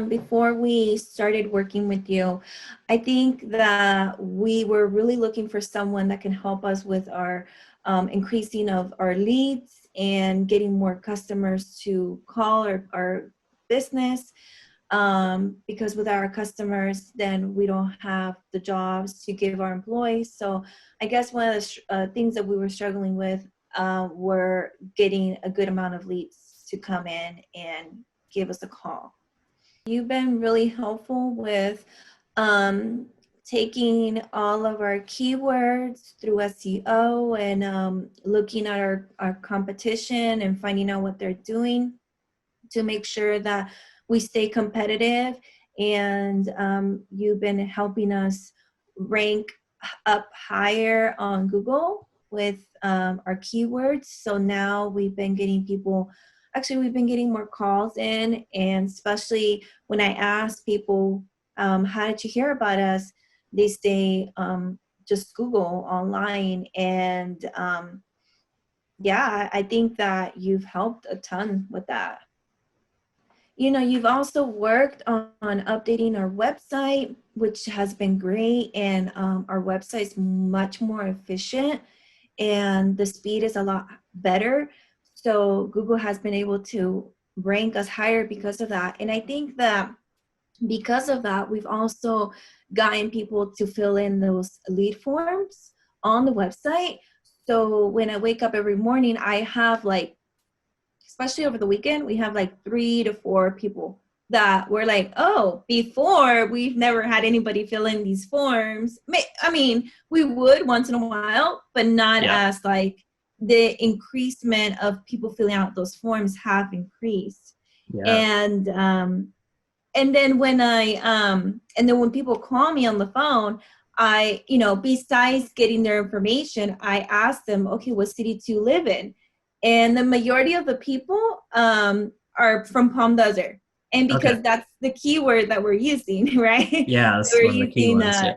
before we started working with you, I think that we were really looking for someone that can help us with our increasing of our leads and getting more customers to call our business. Because without our customers, then we don't have the jobs to give our employees. So I guess one of the things that we were struggling with were getting a good amount of leads to come in and give us a call. You've been really helpful with um, taking all of our keywords through SEO and looking at our competition and finding out what they're doing to make sure that we stay competitive. And you've been helping us rank up higher on Google with our keywords. So now we've been getting people, actually we've been getting more calls in, and especially when I ask people, how did you hear about us? They say just Google online. And yeah, I think that you've helped a ton with that. You've also worked on updating our website, which has been great. And our website's much more efficient and the speed is a lot better. So Google has been able to rank us higher because of that. And I think that because of that, we've also gotten people to fill in those lead forms on the website. So when I wake up every morning, I have like, especially over the weekend, we have like 3 to 4 people that were like, oh, before we've never had anybody fill in these forms. I mean, we would once in a while, but not as like the increasement of people filling out those forms have increased. And then when when people call me on the phone, I, besides getting their information, I ask them, okay, what city do you live in? And the majority of the people are from Palm Desert. And because that's the keyword that we're using, right? Yeah, So we're one of the using keywords.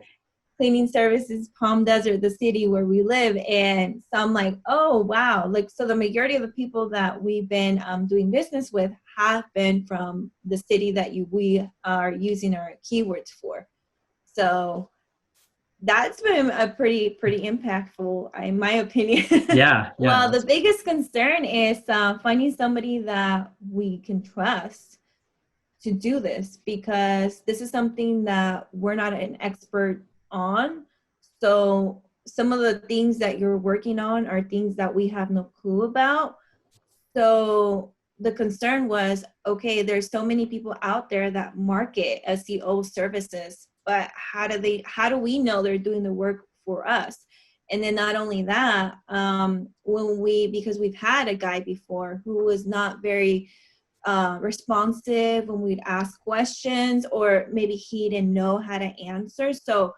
cleaning services, Palm Desert, the city where we live. And so I'm like, oh, wow. Like, so the majority of the people that we've been doing business with have been from the city that we are using our keywords for. So that's been a pretty impactful, in my opinion. Yeah. Well, the biggest concern is finding somebody that we can trust to do this, because this is something that we're not an expert on. So some of the things that you're working on are things that we have no clue about. So the concern was, okay, there's so many people out there that market SEO services, but how do we know they're doing the work for us? And then not only that, because we've had a guy before who was not very responsive when we'd ask questions, or maybe he didn't know how to answer. So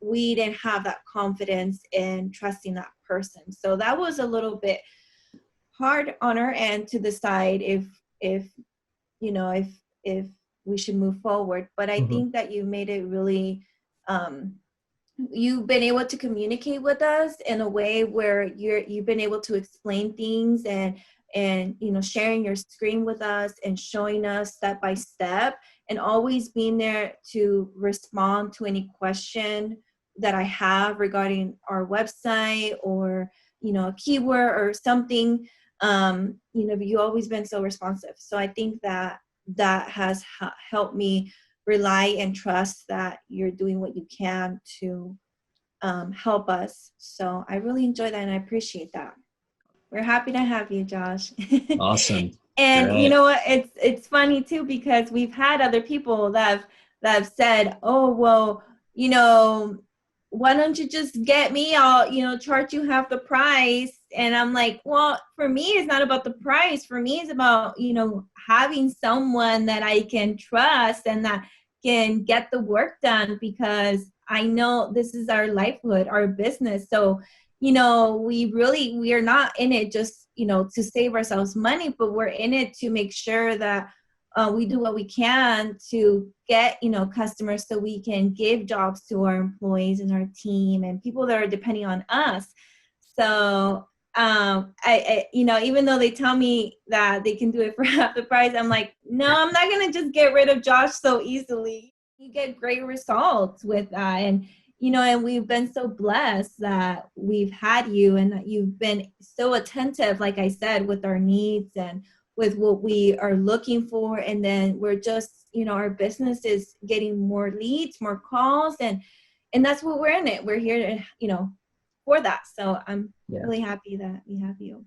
we didn't have that confidence in trusting that person. So that was a little bit hard on our end to decide if we should move forward. But I think that you made it really, you've been able to communicate with us in a way where you've been able to explain things and sharing your screen with us and showing us step by step, and always being there to respond to any question that I have regarding our website, or a keyword or something. You've always been so responsive. So I think that has helped me rely and trust that you're doing what you can to help us. So I really enjoy that, and I appreciate that. We're happy to have you, Josh. Awesome. And Great. you know what? It's funny too, because we've had other people that have said, "Oh, well, why don't you just get me? I'll charge you half the price." And I'm like, well, for me, it's not about the price. For me, it's about having someone that I can trust and that can get the work done, because I know this is our livelihood, our business. So we are not in it just to save ourselves money, but we're in it to make sure that we do what we can to get customers, so we can give jobs to our employees and our team and people that are depending on us. So even though they tell me that they can do it for half the price, I'm like, no, I'm not going to just get rid of Josh so easily. You get great results with that. And we've been so blessed that we've had you and that you've been so attentive, like I said, with our needs and with what we are looking for. And then we're just, our business is getting more leads, more calls, and that's what we're in it. We're here to, for that. So I'm Yeah. really happy that we have you.